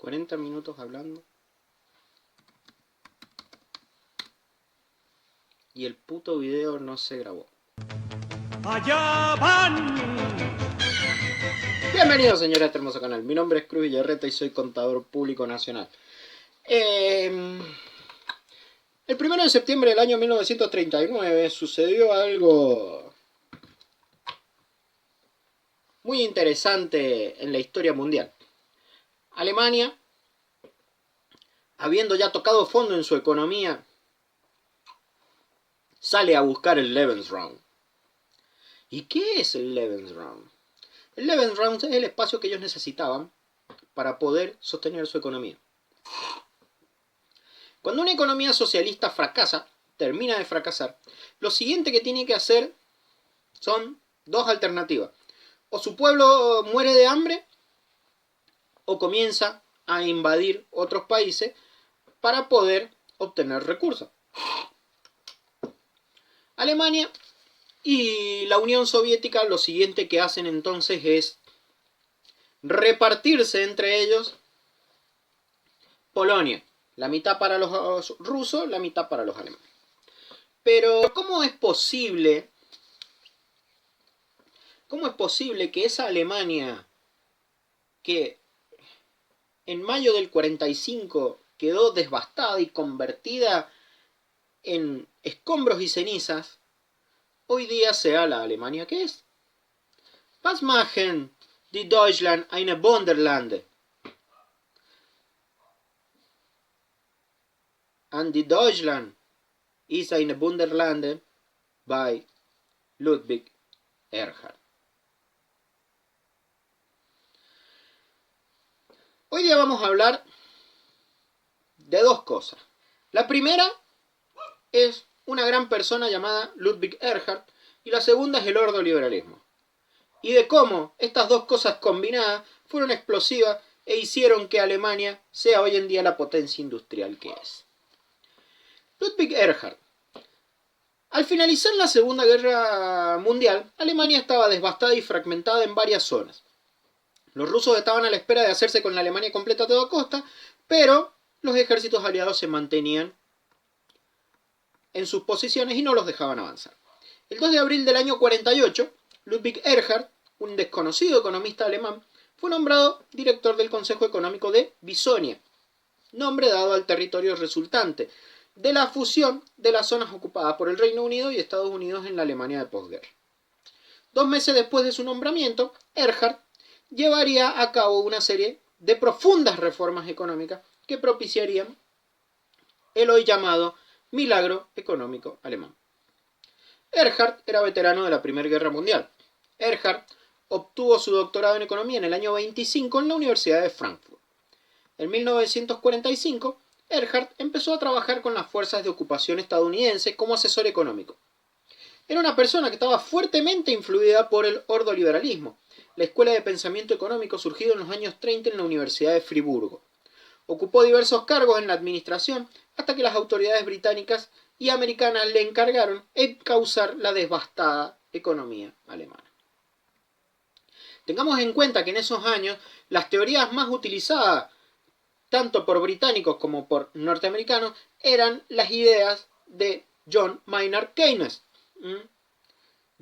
40 minutos hablando. Y el puto video no se grabó. ¡Allá van! Bienvenidos, señores, a este hermoso canal. Mi nombre es Cruz Villarreta y soy contador público nacional. El 1 de septiembre del año 1939 sucedió algo muy interesante en la historia mundial. Alemania, habiendo ya tocado fondo en su economía, sale a buscar el Lebensraum. ¿Y qué es el Lebensraum? El Lebensraum es el espacio que ellos necesitaban para poder sostener su economía. Cuando una economía socialista fracasa, termina de fracasar, lo siguiente que tiene que hacer son dos alternativas. O su pueblo muere de hambre, o comienza a invadir otros países para poder obtener recursos. Alemania y la Unión Soviética lo siguiente que hacen entonces es repartirse entre ellos Polonia. La mitad para los rusos, la mitad para los alemanes. Pero ¿cómo es posible que esa Alemania que en mayo del 45 quedó devastada y convertida en escombros y cenizas, hoy día sea la Alemania que es? Was machen die Deutschland eine Wunderland? And die Deutschland is eine Wunderland by Ludwig Erhard. Hoy día vamos a hablar de dos cosas. La primera es una gran persona llamada Ludwig Erhard y la segunda es el ordoliberalismo. Y de cómo estas dos cosas combinadas fueron explosivas e hicieron que Alemania sea hoy en día la potencia industrial que es. Ludwig Erhard. Al finalizar la Segunda Guerra Mundial, Alemania estaba devastada y fragmentada en varias zonas. Los rusos estaban a la espera de hacerse con la Alemania completa a toda costa, pero los ejércitos aliados se mantenían en sus posiciones y no los dejaban avanzar. El 2 de abril del año 48, Ludwig Erhard, un desconocido economista alemán, fue nombrado director del Consejo Económico de Bisonia, nombre dado al territorio resultante de la fusión de las zonas ocupadas por el Reino Unido y Estados Unidos en la Alemania de posguerra. 2 meses después de su nombramiento, Erhard llevaría a cabo una serie de profundas reformas económicas que propiciarían el hoy llamado milagro económico alemán. Erhard era veterano de la Primera Guerra Mundial. Erhard obtuvo su doctorado en economía en el año 25 en la Universidad de Frankfurt. En 1945, Erhard empezó a trabajar con las fuerzas de ocupación estadounidense como asesor económico. Era una persona que estaba fuertemente influida por el ordoliberalismo, la escuela de pensamiento económico surgido en los años 30 en la Universidad de Friburgo. Ocupó diversos cargos en la administración hasta que las autoridades británicas y americanas le encargaron encauzar la devastada economía alemana. Tengamos en cuenta que en esos años las teorías más utilizadas tanto por británicos como por norteamericanos eran las ideas de John Maynard Keynes.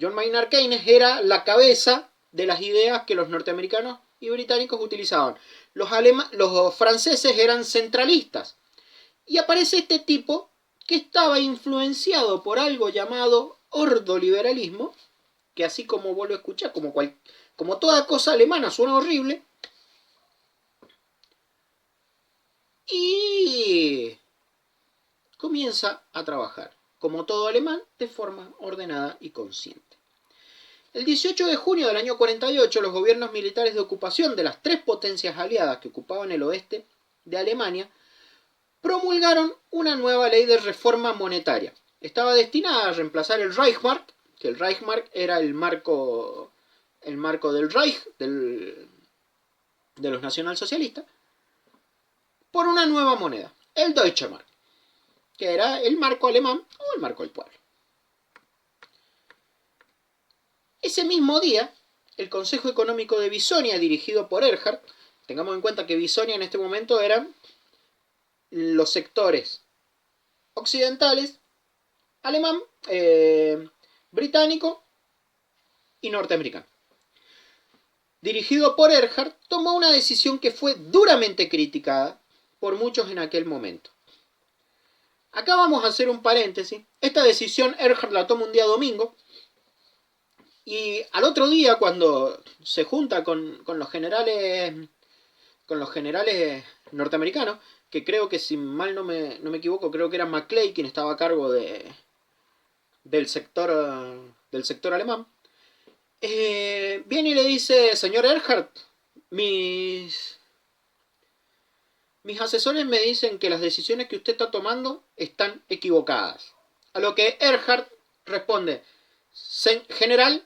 John Maynard Keynes era la cabeza de las ideas que los norteamericanos y británicos utilizaban. Los franceses eran centralistas. Y aparece este tipo que estaba influenciado por algo llamado ordoliberalismo, que así como vos lo escuchás, como toda cosa alemana suena horrible, y comienza a trabajar, como todo alemán, de forma ordenada y consciente. El 18 de junio del año 48, los gobiernos militares de ocupación de las tres potencias aliadas que ocupaban el oeste de Alemania promulgaron una nueva ley de reforma monetaria. Estaba destinada a reemplazar el Reichsmark, que el Reichsmark era el marco del Reich, de los nacionalsocialistas, por una nueva moneda, el Deutsche Mark, que era el marco alemán o el marco del pueblo. Ese mismo día, el Consejo Económico de Bisonia, dirigido por Erhard, tengamos en cuenta que Bisonia en este momento eran los sectores occidentales, alemán, británico y norteamericano. Dirigido por Erhard, tomó una decisión que fue duramente criticada por muchos en aquel momento. Acá vamos a hacer un paréntesis. Esta decisión Erhard la toma un día domingo, y al otro día, cuando se junta con los generales norteamericanos, que creo que, si mal no me equivoco, creo que era Maclay quien estaba a cargo del sector alemán, viene y le dice: señor Erhard, mis asesores me dicen que las decisiones que usted está tomando están equivocadas. A lo que Erhard responde: general,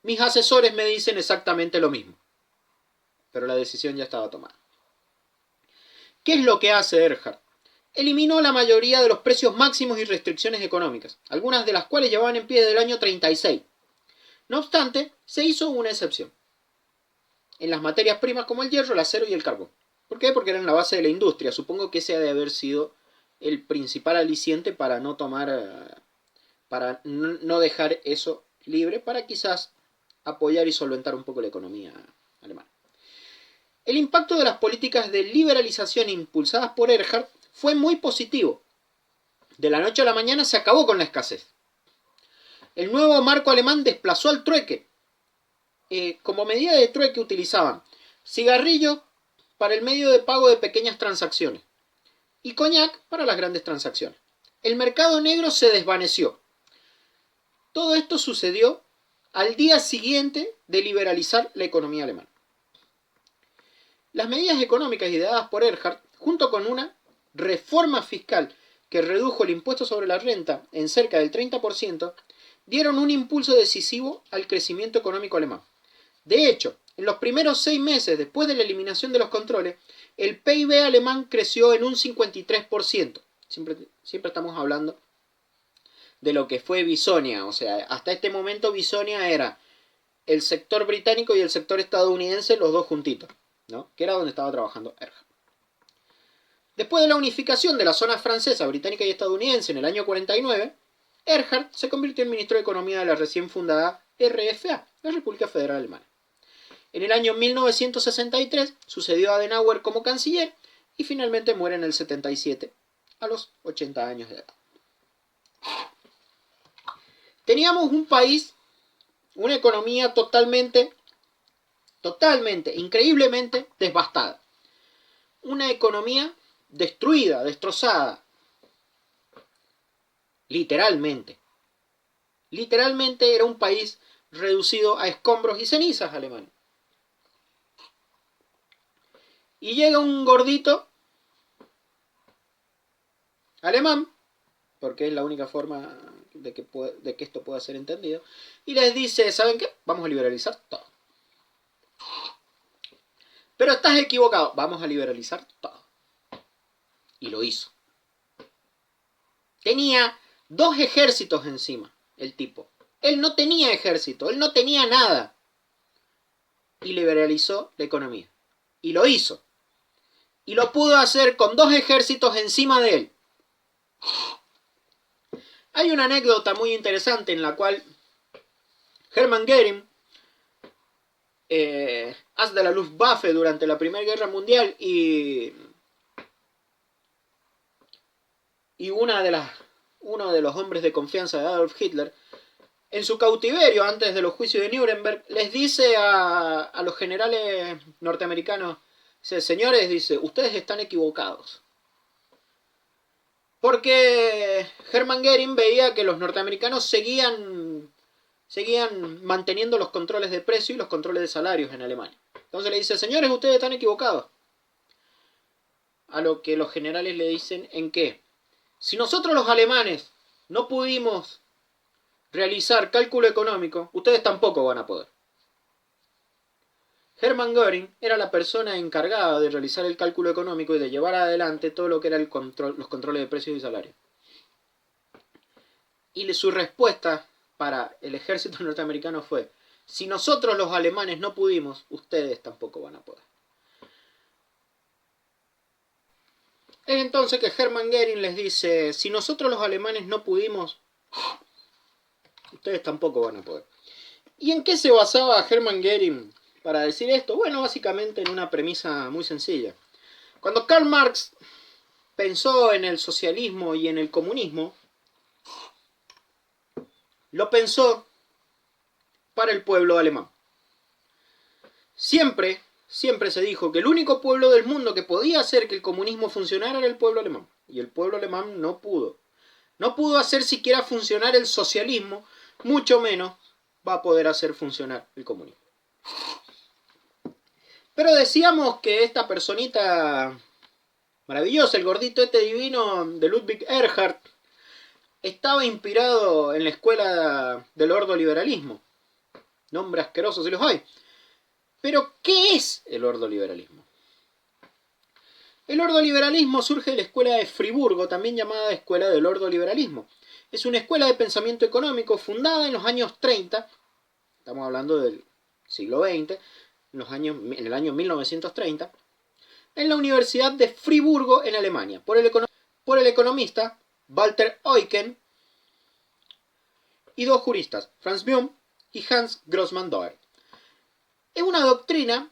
mis asesores me dicen exactamente lo mismo. Pero la decisión ya estaba tomada. ¿Qué es lo que hace Erhard? Eliminó la mayoría de los precios máximos y restricciones económicas, algunas de las cuales llevaban en pie desde el año 36. No obstante, se hizo una excepción en las materias primas como el hierro, el acero y el carbón. ¿Por qué? Porque eran la base de la industria. Supongo que ese ha de haber sido el principal aliciente para no tomar, para no dejar eso libre, para quizás apoyar y solventar un poco la economía alemana. El impacto de las políticas de liberalización impulsadas por Erhard fue muy positivo. De la noche a la mañana se acabó con la escasez. El nuevo marco alemán desplazó al trueque. Como medida de trueque utilizaban cigarrillos para el medio de pago de pequeñas transacciones y coñac para las grandes transacciones. El mercado negro se desvaneció. Todo esto sucedió al día siguiente de liberalizar la economía alemana. Las medidas económicas ideadas por Erhard, junto con una reforma fiscal que redujo el impuesto sobre la renta en cerca del 30%, dieron un impulso decisivo al crecimiento económico alemán. De hecho, en los primeros 6 meses después de la eliminación de los controles, el PIB alemán creció en un 53%. Siempre estamos hablando de lo que fue Bisonia. O sea, hasta este momento Bisonia era el sector británico y el sector estadounidense, los dos juntitos, ¿no? Que era donde estaba trabajando Erhard. Después de la unificación de la zona francesa, británica y estadounidense en el año 49, Erhard se convirtió en ministro de Economía de la recién fundada RFA, la República Federal Alemana. En el año 1963 sucedió a Adenauer como canciller y finalmente muere en el 77, a los 80 años de edad. Teníamos un país, una economía totalmente, increíblemente devastada. Una economía destruida, destrozada. Literalmente. Literalmente era un país reducido a escombros y cenizas, Alemania. Y llega un gordito alemán, porque es la única forma de que esto pueda ser entendido, y les dice: ¿saben qué? Vamos a liberalizar todo. Pero estás equivocado, vamos a liberalizar todo. Y lo hizo. Tenía 2 ejércitos encima, el tipo. Él no tenía ejército, él no tenía nada. Y liberalizó la economía. Y lo hizo. Y lo pudo hacer con 2 ejércitos encima de él. Hay una anécdota muy interesante en la cual Hermann Göring, as de la Luftwaffe durante la Primera Guerra Mundial y uno de los hombres de confianza de Adolf Hitler, en su cautiverio antes de los juicios de Nuremberg, les dice a los generales norteamericanos: dice, señores, dice, ustedes están equivocados. Porque Hermann Göring veía que los norteamericanos seguían manteniendo los controles de precio y los controles de salarios en Alemania. Entonces le dice: señores, ustedes están equivocados. A lo que los generales le dicen: ¿en qué? Si nosotros los alemanes no pudimos realizar cálculo económico, ustedes tampoco van a poder. Hermann Göring era la persona encargada de realizar el cálculo económico y de llevar adelante todo lo que era los controles de precios y salarios. Y su respuesta para el ejército norteamericano fue: si nosotros los alemanes no pudimos, ustedes tampoco van a poder. Es entonces que Hermann Göring les dice, si nosotros los alemanes no pudimos, ustedes tampoco van a poder. ¿Y en qué se basaba Hermann Göring para decir esto? Bueno, básicamente en una premisa muy sencilla. Cuando Karl Marx pensó en el socialismo y en el comunismo, lo pensó para el pueblo alemán. Siempre se dijo que el único pueblo del mundo que podía hacer que el comunismo funcionara era el pueblo alemán. Y el pueblo alemán no pudo. No pudo hacer siquiera funcionar el socialismo, mucho menos va a poder hacer funcionar el comunismo. Pero decíamos que esta personita maravillosa, el gordito este divino de Ludwig Erhard, estaba inspirado en la escuela del ordoliberalismo. Nombre asqueroso si los hay. Pero, ¿qué es el ordoliberalismo? El ordoliberalismo surge de la escuela de Friburgo, también llamada escuela del ordoliberalismo. Es una escuela de pensamiento económico fundada en los años 30, estamos hablando del siglo XX, en el año 1930, en la Universidad de Friburgo, en Alemania, por el economista Walter Eucken y dos juristas, Franz Bohm y Hans Grossmann-Doer. Es una doctrina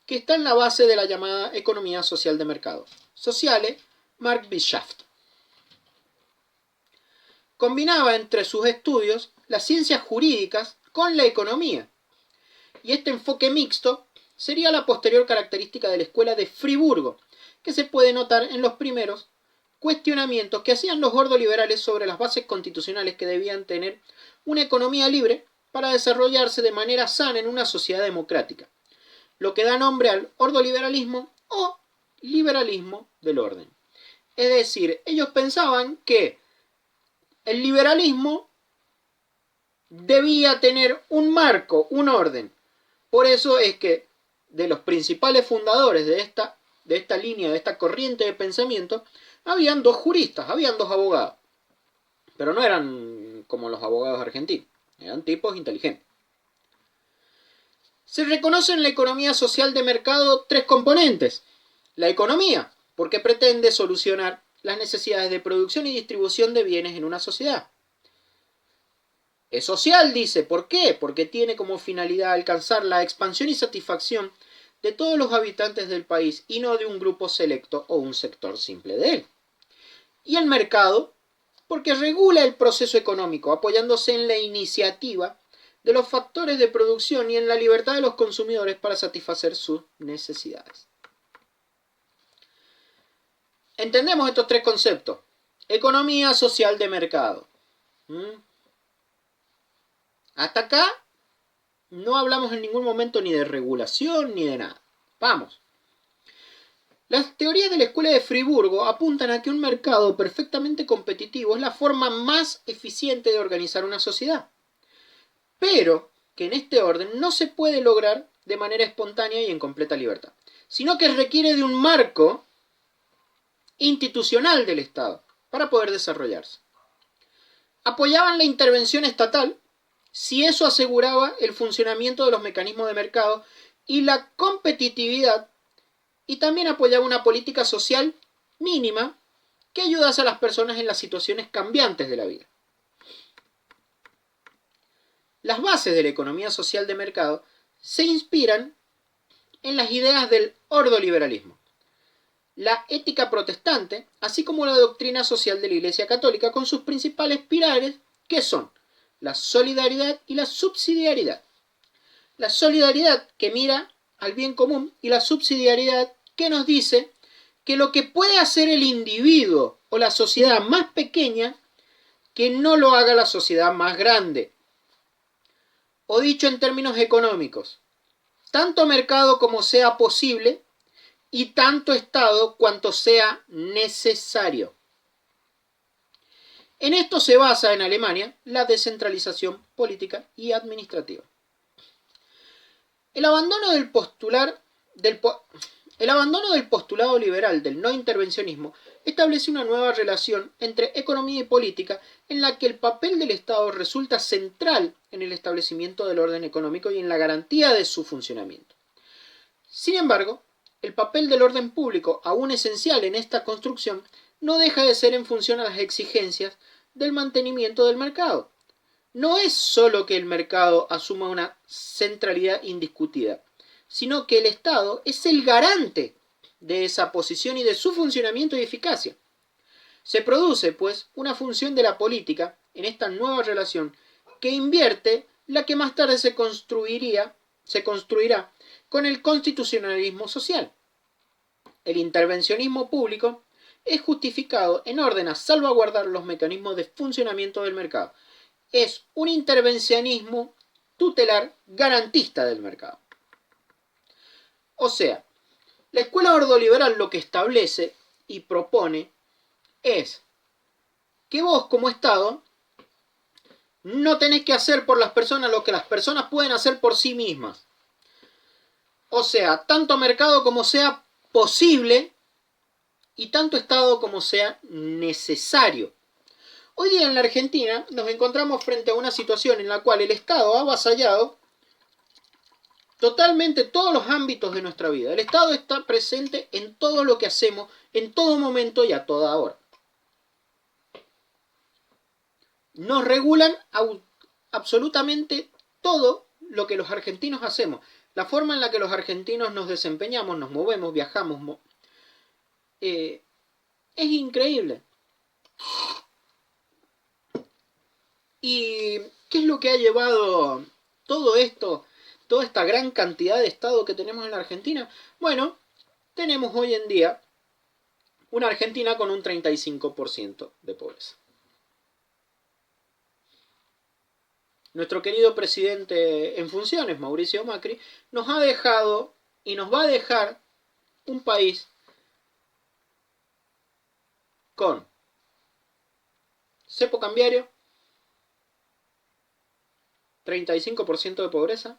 que está en la base de la llamada economía social de mercado, Soziale Marktwirtschaft. Combinaba entre sus estudios las ciencias jurídicas con la economía, y este enfoque mixto sería la posterior característica de la escuela de Friburgo, que se puede notar en los primeros cuestionamientos que hacían los ordoliberales sobre las bases constitucionales que debían tener una economía libre para desarrollarse de manera sana en una sociedad democrática, lo que da nombre al ordoliberalismo o liberalismo del orden. Es decir, ellos pensaban que el liberalismo debía tener un marco, un orden. Por eso es que de los principales fundadores de esta línea, de esta corriente de pensamiento, habían dos juristas, habían dos abogados. Pero no eran como los abogados argentinos, eran tipos inteligentes. Se reconoce en la economía social de mercado tres componentes. La economía, porque pretende solucionar las necesidades de producción y distribución de bienes en una sociedad. Es social, dice. ¿Por qué? Porque tiene como finalidad alcanzar la expansión y satisfacción de todos los habitantes del país y no de un grupo selecto o un sector simple de él. Y el mercado, porque regula el proceso económico, apoyándose en la iniciativa de los factores de producción y en la libertad de los consumidores para satisfacer sus necesidades. Entendemos estos tres conceptos. Economía social de mercado. Hasta acá no hablamos en ningún momento ni de regulación ni de nada. Vamos. Las teorías de la escuela de Friburgo apuntan a que un mercado perfectamente competitivo es la forma más eficiente de organizar una sociedad, pero que en este orden no se puede lograr de manera espontánea y en completa libertad, sino que requiere de un marco institucional del Estado para poder desarrollarse. Apoyaban la intervención estatal si eso aseguraba el funcionamiento de los mecanismos de mercado y la competitividad, y también apoyaba una política social mínima que ayudase a las personas en las situaciones cambiantes de la vida. Las bases de la economía social de mercado se inspiran en las ideas del ordoliberalismo, la ética protestante, así como la doctrina social de la Iglesia Católica, con sus principales pilares, que son la solidaridad y la subsidiariedad. La solidaridad que mira al bien común y la subsidiariedad que nos dice que lo que puede hacer el individuo o la sociedad más pequeña, que no lo haga la sociedad más grande. O dicho en términos económicos, tanto mercado como sea posible y tanto Estado cuanto sea necesario. En esto se basa en Alemania la descentralización política y administrativa. El abandono del postulado liberal del no intervencionismo establece una nueva relación entre economía y política en la que el papel del Estado resulta central en el establecimiento del orden económico y en la garantía de su funcionamiento. Sin embargo, el papel del orden público, aún esencial en esta construcción, no deja de ser en función a las exigencias del mantenimiento del mercado. No es solo que el mercado asuma una centralidad indiscutida, sino que el Estado es el garante de esa posición y de su funcionamiento y eficacia. Se produce, pues, una función de la política en esta nueva relación que invierte la que más tarde se construirá con el constitucionalismo social. El intervencionismo público es justificado en orden a salvaguardar los mecanismos de funcionamiento del mercado. Es un intervencionismo tutelar garantista del mercado. O sea, la escuela ordoliberal lo que establece y propone es que vos como Estado no tenés que hacer por las personas lo que las personas pueden hacer por sí mismas. O sea, tanto mercado como sea posible y tanto Estado como sea necesario. Hoy día en la Argentina nos encontramos frente a una situación en la cual el Estado ha avasallado totalmente todos los ámbitos de nuestra vida. El Estado está presente en todo lo que hacemos, en todo momento y a toda hora. Nos regulan absolutamente todo lo que los argentinos hacemos. La forma en la que los argentinos nos desempeñamos, nos movemos, viajamos, es increíble. ¿Y qué es lo que ha llevado todo esto, toda esta gran cantidad de Estado que tenemos en la Argentina? Bueno, tenemos hoy en día una Argentina con un 35% de pobreza. Nuestro querido presidente en funciones, Mauricio Macri, nos ha dejado y nos va a dejar un país con cepo cambiario, 35% de pobreza,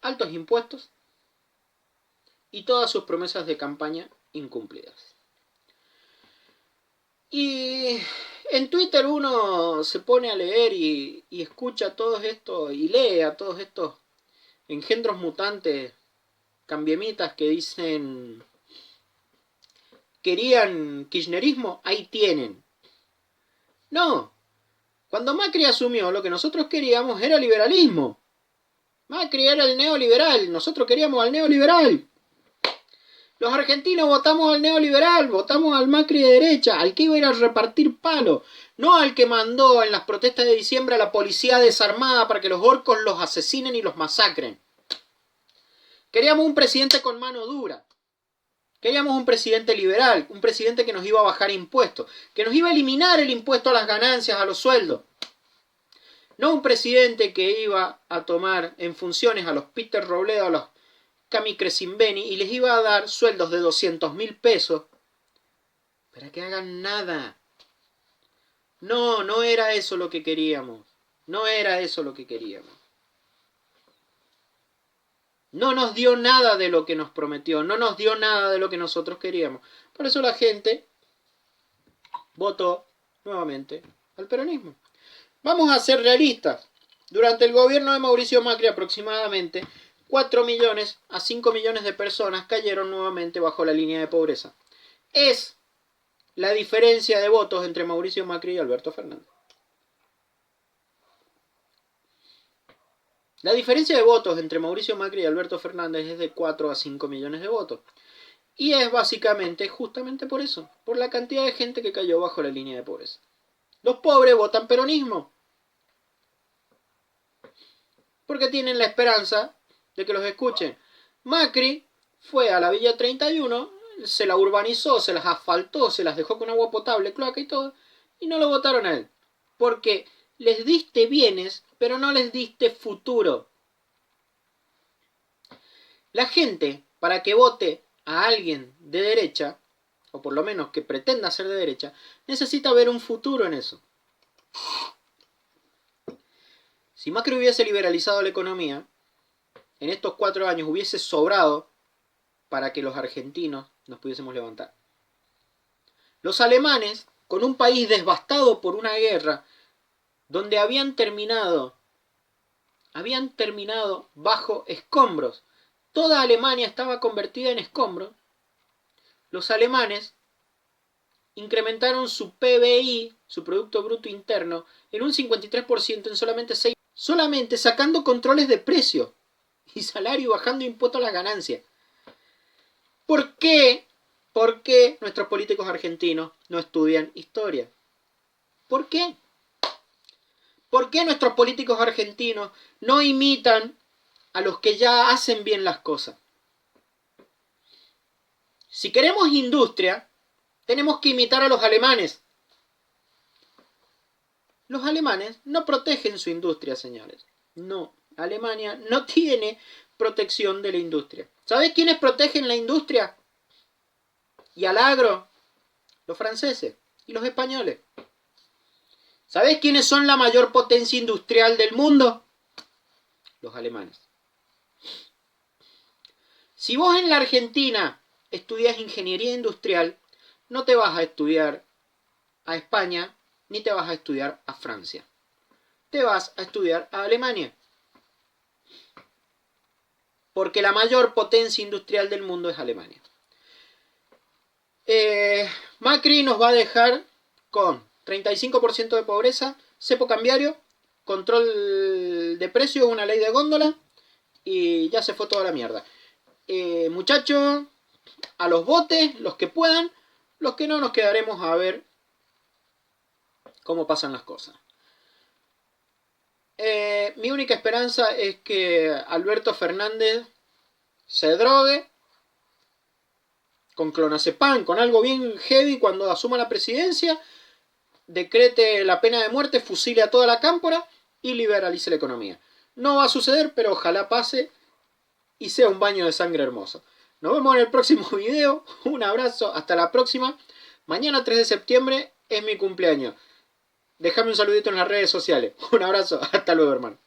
altos impuestos y todas sus promesas de campaña incumplidas. Y en Twitter uno se pone a leer y escucha todo esto y lee a todos estos engendros mutantes, cambiemitas que dicen querían kirchnerismo, ahí tienen. No, cuando Macri asumió lo que nosotros queríamos era liberalismo. Macri era el neoliberal, nosotros queríamos al neoliberal. Los argentinos votamos al neoliberal, votamos al Macri de derecha, al que iba a ir a repartir palo, no al que mandó en las protestas de diciembre a la policía desarmada para que los orcos los asesinen y los masacren. Queríamos un presidente con mano dura. Queríamos un presidente liberal, un presidente que nos iba a bajar impuestos, que nos iba a eliminar el impuesto a las ganancias, a los sueldos. No un presidente que iba a tomar en funciones a los Peter Robledo, a los Cami Crescimbeni y les iba a dar sueldos de 200.000 pesos para que hagan nada. No, no era eso lo que queríamos. No era eso lo que queríamos. No nos dio nada de lo que nos prometió, no nos dio nada de lo que nosotros queríamos. Por eso la gente votó nuevamente al peronismo. Vamos a ser realistas. Durante el gobierno de Mauricio Macri aproximadamente 4 millones a 5 millones de personas cayeron nuevamente bajo la línea de pobreza. Es la diferencia de votos entre Mauricio Macri y Alberto Fernández. La diferencia de votos entre Mauricio Macri y Alberto Fernández es de 4 a 5 millones de votos. Y es básicamente justamente por eso, por la cantidad de gente que cayó bajo la línea de pobreza. Los pobres votan peronismo. Porque tienen la esperanza de que los escuchen. Macri fue a la Villa 31, se la urbanizó, se las asfaltó, se las dejó con agua potable, cloaca y todo, y no lo votaron a él. Porque les diste bienes, pero no les diste futuro. La gente, para que vote a alguien de derecha, o por lo menos que pretenda ser de derecha, necesita ver un futuro en eso. Si Macri hubiese liberalizado la economía, en estos 4 años hubiese sobrado para que los argentinos nos pudiésemos levantar. Los alemanes, con un país devastado por una guerra, donde habían terminado bajo escombros, toda Alemania estaba convertida en escombros, los alemanes incrementaron su PBI, su Producto Bruto Interno, en un 53% en solamente 6 meses. Solamente sacando controles de precio y salario y bajando impuestos a las ganancias. ¿Por qué? ¿Por qué nuestros políticos argentinos no estudian historia? ¿Por qué? ¿Por qué nuestros políticos argentinos no imitan a los que ya hacen bien las cosas? Si queremos industria, tenemos que imitar a los alemanes. Los alemanes no protegen su industria, señores. No, Alemania no tiene protección de la industria. ¿Sabés quiénes protegen la industria? Y al agro, los franceses y los españoles. ¿Sabés quiénes son la mayor potencia industrial del mundo? Los alemanes. Si vos en la Argentina estudias ingeniería industrial, no te vas a estudiar a España ni te vas a estudiar a Francia. Te vas a estudiar a Alemania. Porque la mayor potencia industrial del mundo es Alemania. Macri nos va a dejar con 35% de pobreza, cepo cambiario, control de precios, una ley de góndola y ya se fue toda la mierda. Muchachos, a los botes, los que puedan, los que no nos quedaremos a ver cómo pasan las cosas. Mi única esperanza es que Alberto Fernández se drogue con clonazepam, con algo bien heavy cuando asuma la presidencia, decrete la pena de muerte, fusile a toda la cámpora y liberalice la economía. No va a suceder, pero ojalá pase y sea un baño de sangre hermoso. Nos vemos en el próximo video. Un abrazo, hasta la próxima. Mañana 3 de septiembre es mi cumpleaños. Déjame un saludito en las redes sociales. Un abrazo, hasta luego, hermano.